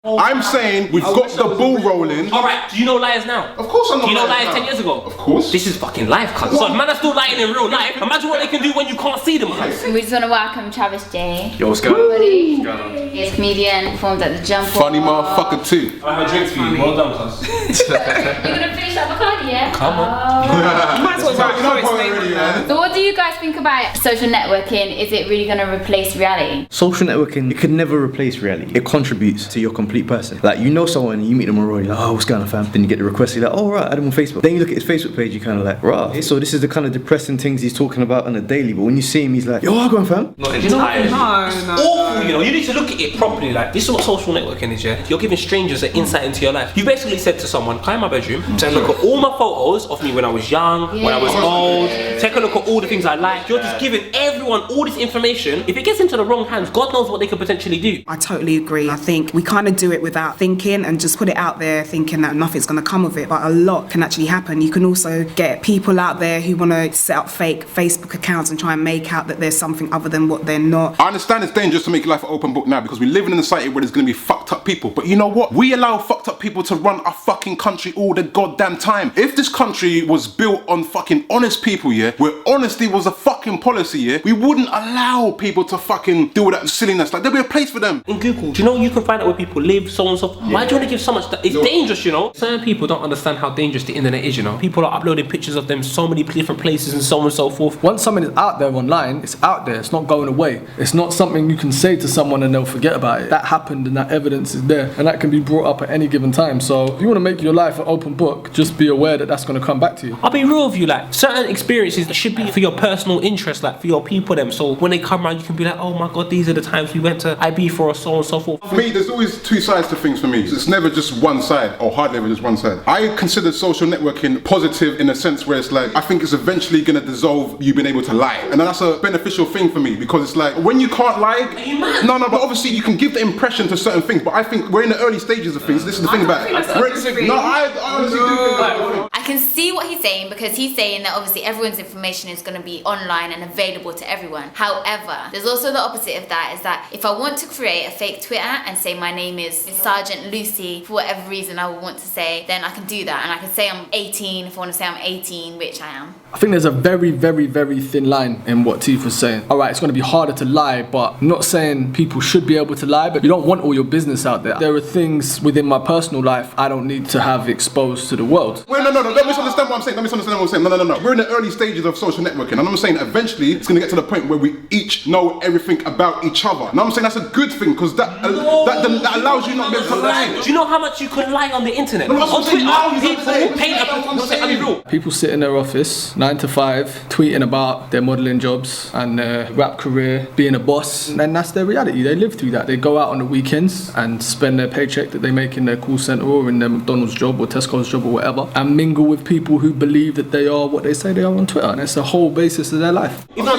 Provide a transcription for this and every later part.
I'm saying we've got the ball rolling. Alright, do you know liars now? Of course I know. Do you know liars liars 10 years ago? Of course. This is fucking life, cuz. So if man are still lying in real life, imagine what they can do when you can't see them, cuz. We just want to welcome Travis J. Yo, what's going on? He's a comedian, performed at the Jump. Funny motherfucker too. I have a drink for you. Well done, cuz. You're gonna finish that Bacardi, yeah? Come on. Might as well write a poet's name on that. So what do you guys think about social networking? Is it really gonna replace reality? Social networking, it could never replace reality. It contributes to your complete person. Like, you know someone, you meet them already, like, oh, what's going on, fam? Then you get the request, you're like, oh, right, add him on Facebook. Then you look at his Facebook page, you're kind of like, rah. So this is the kind of depressing things he's talking about on a daily, but when you see him, he's like, yo, how go on, fam? Not entirely. Awful, you know, you need to look at it properly. Like, this is what social networking is, yeah? You're giving strangers an insight into your life. You basically said to someone, come in my bedroom, take a look at all my photos of me when I was young, when I was old, take a look at all the things I like. You're just giving everyone all this information. If it gets into the wrong hands, God knows what they could potentially do. I totally agree. I think we kind of do it without thinking and just put it out there thinking that nothing's going to come of it, but a lot can actually happen. You can also get people out there who want to set up fake Facebook accounts and try and make out that there's something other than what they're not. I understand it's dangerous to make life an open book now because we live in a society where there's going to be fucked up people, but you know what? We allow fucked up people to run our fucking country all the goddamn time. If this country was built on fucking honest people, yeah, where honesty was a fucking policy, yeah, we wouldn't allow people to fucking do all that silliness. Like, there'd be a place for them. In Google, do you know you can find out where people live, so on and so forth? Why do you want to give so much? It's dangerous, you know? Certain people don't understand how dangerous the internet is, you know? People are uploading pictures of them so many different places and so on and so forth. Once something is out there online, it's out there, it's not going away. It's not something you can say to someone and they'll forget about it. That happened and that evidence is there, and that can be brought up at any given time. So if you want to make your life an open book, just be aware that that's going to come back to you. I'll be real with you, like, certain experiences should be for your personal interest, like for your people them. So when they come around, you can be like, oh my god, these are the times we went to IB for, or so on and so forth. For me, there's always two sides to things for me. It's never just one side, or hardly ever just one side. I consider social networking positive in a sense where it's like, I think it's eventually gonna dissolve you being able to lie. And then that's a beneficial thing for me because it's like, when you can't lie, no, but obviously you can give the impression to certain things, but I think we're in the early stages of things. This is the thing about it. I honestly do think that. I can see what he's saying because he's saying that obviously everyone's information is going to be online and available to everyone. However, there's also the opposite of that, is that if I want to create a fake Twitter and say my name is Sergeant Lucy, for whatever reason I would want to say, then I can do that. And I can say I'm 18 if I want to say I'm 18, which I am. I think there's a very, very, very thin line in what Teef was saying. Alright, it's going to be harder to lie, but I'm not saying people should be able to lie, but you don't want all your business out there. There are things within my personal life I don't need to have exposed to the world. Wait, no, don't misunderstand what I'm saying. No. We're in the early stages of social networking, and I'm saying eventually it's going to get to the point where we each know everything about each other. And I'm saying that's a good thing because that allows you not to be able to lie. Do you know how much you can lie on the internet? No, on Twitter, people paint saying. People sit in their office 9 to 5 tweeting about their modelling jobs and their rap career, being a boss, and that's their reality. They live through that. They go out on the weekends and spend their paycheck that they make in their call centre or in their McDonald's job or Tesco's job or whatever, and mingle with people who believe that they are what they say they are on Twitter, and it's the whole basis of their life. Now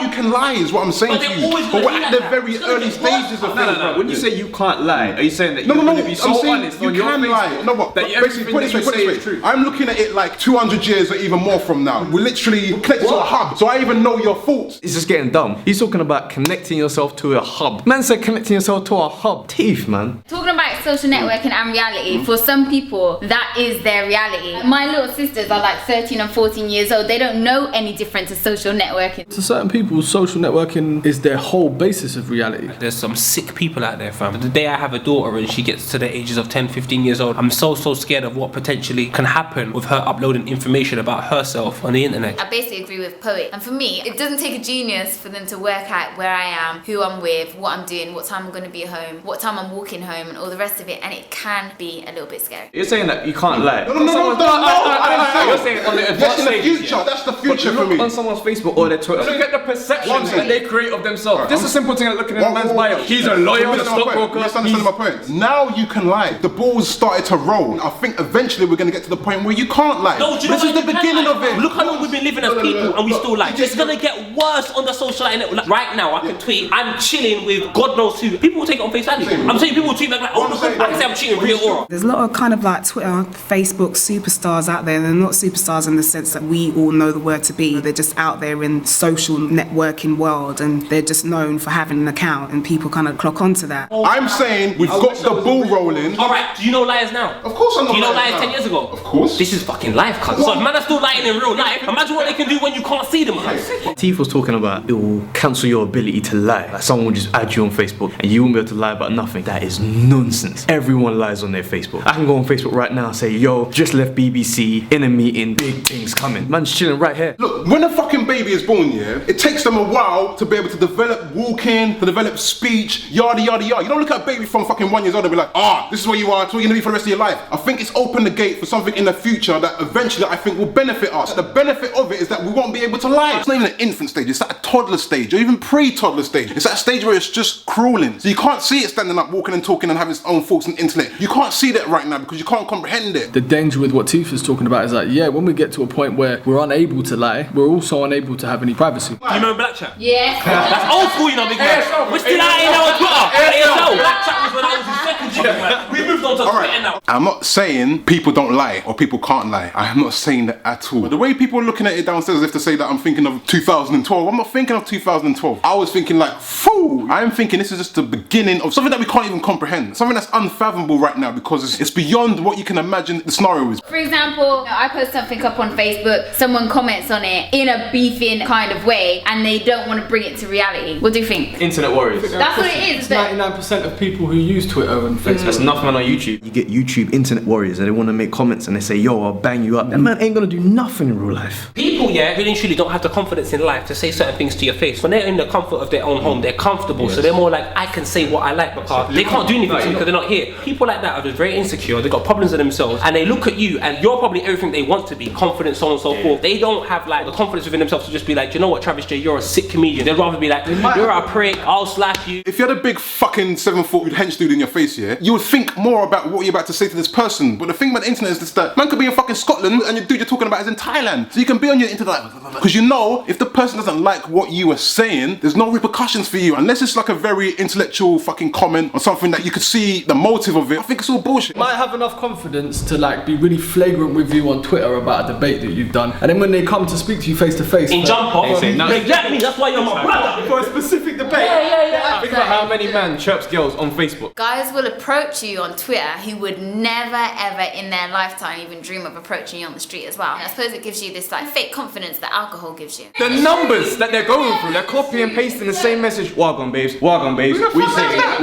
you can lie is what I'm saying to you, but we're at the very early stages of things. No. When you say you can't lie, are you saying that you're going to be so honest you on your can Facebook lie? No, but that basically, put it this way. I'm looking at it like 200 years or even more from now. We're literally connected to a hub, so I even know your thoughts. It's just getting dumb. He's talking about connecting yourself to a hub. Man said connecting yourself to a hub. Teef, man. Talking about social networking and reality, for some people, that is their reality. My little sisters are like 13 and 14 years old. They don't know any different to social networking. To certain people, social networking is their whole basis of reality. There's some sick people out there, fam. The day I have a daughter and she gets to the ages of 10, 15 years old, I'm so scared of what potentially can happen with her uploading information about herself on the internet. I basically agree with Poet. And for me, it doesn't take a genius for them to work out where I am, who I'm with, what I'm doing, what time I'm going to be home, what time I'm walking home, and all the rest of it. And it can be a little bit scary. You're saying that you can't lie. No. You're saying on the advanced stages. That's the future for me. On someone's Facebook or their Twitter. Look at the perceptions that they create of themselves. Just a simple thing like looking at a man's bio. He's a lawyer, he's a stockbroker. Let's understand my point. Now you can lie. The ball's started to roll. I think eventually we're going to get to the point where you can't lie. No, this is the beginning of it. Look how long we've been living as people and we still lie. It's going to get worse on the social internet. Like, right now, I can tweet, I'm chilling with God knows who. People will take it on face value. I'm saying people will tweet like, oh, I can say I'm cheating real aura. There's a lot of kind of like Twitter, Facebook superstars superstars out there. They're not superstars in the sense that we all know the word to be. They're just out there in social networking world, and they're just known for having an account, and people kind of clock onto that. I'm saying we've got the ball rolling. Alright, do you know liars now? Of course I know. Do you know liars liars 10 now. years ago? Of course. This is fucking life, cuz. So if man are still lying in real life, imagine what they can do when you can't see them, cuz. Teeth was talking about it will cancel your ability to lie. Like someone will just add you on Facebook and you won't be able to lie about nothing. That is nonsense. Everyone lies on their Facebook. I can go on Facebook right now and say, yo, just left BBC in a meeting, big things coming. Man's chilling right here. Look, when a fucking baby is born, yeah, it takes them a while to be able to develop walking, to develop speech, yada yada yada. You don't look at a baby from fucking 1 year old and be like, this is where you are, it's where you're gonna be for the rest of your life. I think it's opened the gate for something in the future that eventually I think will benefit us. The benefit of it is that we won't be able to lie. It's not even an infant stage, it's at a toddler stage, or even pre-toddler stage. It's at a stage where it's just crawling. So you can't see it standing up, walking and talking and having its own thoughts and intellect. You can't see that right now because you can't comprehend it. The danger with what Tifa is talking about is that, yeah, when we get to a point where we're unable to lie, we're also unable to have any privacy. Do you remember Black Chat? Yeah. That's old school, you know, big man. We're still out here now on Twitter. ASL. Black Chat was when I was in secondary, man. We moved on to Twitter now. I'm not saying people don't lie or people can't lie. I am not saying that at all. But the way people are looking at it downstairs as if to say that I'm thinking of 2012, I'm not thinking of 2012. I was thinking like, fool. I'm thinking this is just the beginning of something that we can't even comprehend. Something that's unfathomable right now because it's beyond what you can imagine the scenario is. For example, I post something up on Facebook, someone comments on it in a beefing kind of way, and they don't want to bring it to reality. What do you think? Internet warriors. That's what it is. 99% of people who use Twitter and Facebook. That's enough man on YouTube. You get YouTube internet warriors and they want to make comments and they say, yo, I'll bang you up. That man ain't gonna do nothing in real life. People, yeah, really and truly don't have the confidence in life to say certain things to your face. When they're in the comfort of their own home, they're comfortable, so they're more like, I can say what I like because they can't do anything to me because they're not here. People like that are just very insecure, they've got problems in themselves, and they look at you and you're probably everything they want to be, confident, so on and so forth. They don't have like the confidence within themselves to just be like, you know what, Travis J, you're a sick comedian. They'd rather be like, you're a prick, I'll slap you. If you had a big fucking 7-foot hench dude in your face, yeah, you would think more about what you're about to say to this person. But the thing about the internet is this, that man could be in fucking Scotland and the dude you're talking about is in Thailand. So you can be on your internet because you know if the person doesn't like what you are saying, there's no repercussions for you unless it's like a very intellectual fucking comment or something that you could see the motive of it. I think it's all bullshit. Might have enough confidence to like be really flagrant with you on Twitter about a debate that you've done, and then when they come to speak to you face to face, In jump off, say no. exactly, that's why you're my brother. for a specific debate. Yeah. Think about how many men chirps girls on Facebook. Guys will approach you on Twitter who would never ever in their lifetime even dream of approaching you on the street as well. And I suppose it gives you this like fake confidence that alcohol gives you. The numbers that they're going through, they're copy and pasting the same message. Welcome, babes. Welcome, babes. We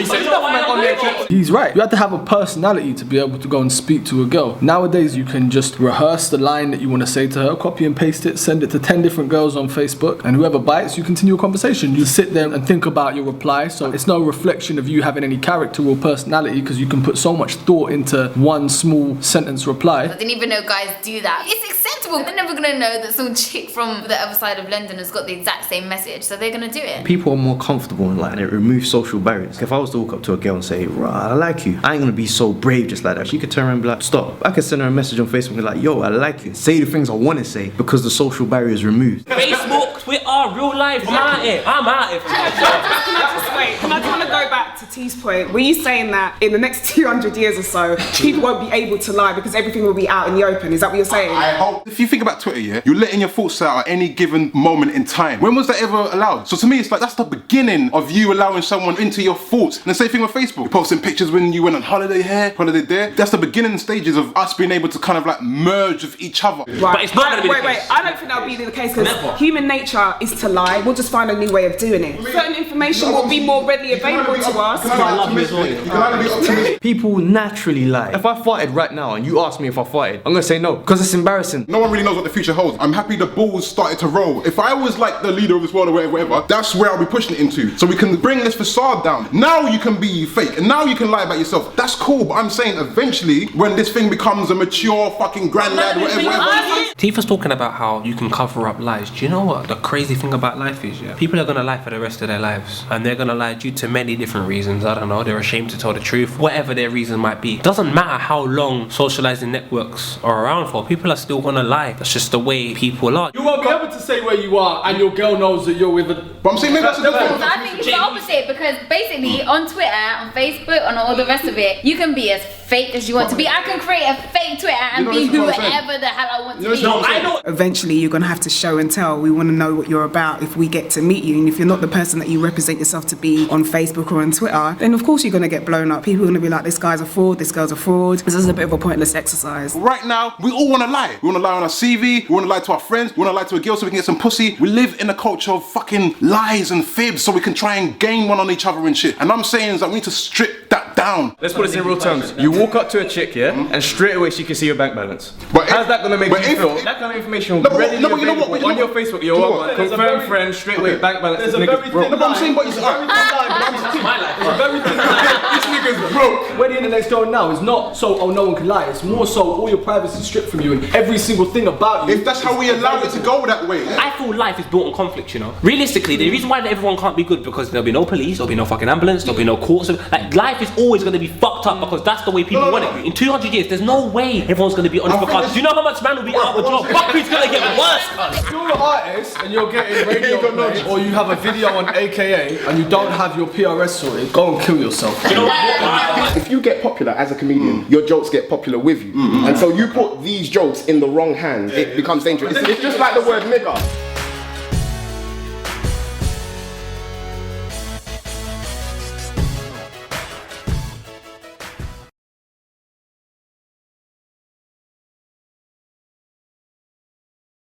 say on their chat. He's right. You have to have a personality to be able to go and speak to a girl. Nowadays, you can just rehearse the line that you want to say to her, copy and paste it, send it to 10 different girls on Facebook, and whoever bites, you continue a conversation. You sit there and think about your reply, so it's no reflection of you having any character or personality because you can put so much thought into one small sentence reply. I didn't even know guys do that. It's acceptable. They're never gonna know that some chick from the other side of London has got the exact same message, so they're gonna do it. People are more comfortable in like, and it removes social barriers. If I was to walk up to a girl and say, right, I like you, I ain't gonna be so brave just like that. She could turn around and be like, stop. I could send her a message on Facebook and be like, yo, I like you. Say the things I want to say because the social barrier is removed. Facebook, Twitter, real life, I'm out here. Can I want to go back to T's point? Were you saying that in the next 200 years or so, people won't be able to lie because everything will be out in the open? Is that what you're saying? I hope. If you think about Twitter, yeah, you're letting your thoughts out at any given moment in time. When was that ever allowed? So to me, it's like that's the beginning of you allowing someone into your thoughts. And the same thing with Facebook. You're posting pictures when you went on holiday here, holiday there. That's the beginning stages of us being able to kind of like merge with each other. Right. But it's not gonna be the Wait, case. I don't think that'll be the case because Never. human nature is to lie. We'll just find a new way of doing it. Certain information will be more readily available to us. People naturally lie. If I farted right now and you ask me if I farted, I'm gonna say no because it's embarrassing. No one really knows what the future holds. I'm happy the ball's started to roll. If I was like the leader of this world or whatever, that's where I'll be pushing it into. So we can bring this facade down. Now you can be fake and now you can lie about yourself. That's cool, but I'm saying eventually when this thing becomes a mature fucking granddad, whatever. Tifa's talking about how you can cover up lies. Do you know what the crazy thing about life is? Yeah, people are gonna lie for the rest of their lives, and they're gonna lie due to many different reasons. I don't know. They're ashamed to tell the truth, whatever their reason might be. Doesn't matter how long socializing networks are around for. People are still gonna lie. That's just the way people are. You won't be able to say where you are and your girl knows that you're with But I'm saying maybe that's a So difference. I think it's the opposite because basically on Twitter, on Facebook, on all the rest of it, you can be as fake as you want to be. I can create a fake Twitter and You know, be this is what I'm saying. whoever the hell I want to You be. know, I know. Eventually, you're going to have to show and tell. We want to know what you're about if we get to meet you. And if you're not the person that you represent yourself to be on Facebook or on Twitter, then of course you're going to get blown up. People are going to be like, this guy's a fraud, this girl's a fraud. This is a bit of a pointless exercise. Right now, we all want to lie. We want to lie on our CV. We want to lie to our friends. We want to lie to a girl so we can get some pussy. We live in a culture of fucking lies and fibs so we can try and gain one on each other and shit. And I'm saying is that we need to strip that down. Let's put this in real terms. You walk up to a chick, yeah, and straight away she can see your bank balance. But How's if- that gonna make but you if- feel? That kind of information No, but- readily no, but you know what, available you know on your what? Facebook. You know Yo, what? confirm friend, straight away bank balance. This nigga's broke. No, but I'm saying, but it's alright. This nigga's broke. Where the internet's going now is not so, oh, no one can lie. It's more so all your privacy stripped from you and every single thing about you. If that's how we allow it to go that way. I feel life is built on conflict, you know. Realistically, the reason why everyone can't be good because there'll be no police, there'll be no fucking ambulance, there'll be no courts. Like life is always going to be fucked up because that's the way people want it. In 200 years, there's no way everyone's going to be honest because do you know how much man will be out of a job? Fuckery's going to get worse. If you're an artist and you're getting radio play, or you have a video on AKA and you don't have your PRS sorted, go and kill yourself. You know what? If you get popular as a comedian, your jokes get popular with you. And so you put these jokes in the wrong hands, it becomes dangerous. It's just like the word nigger.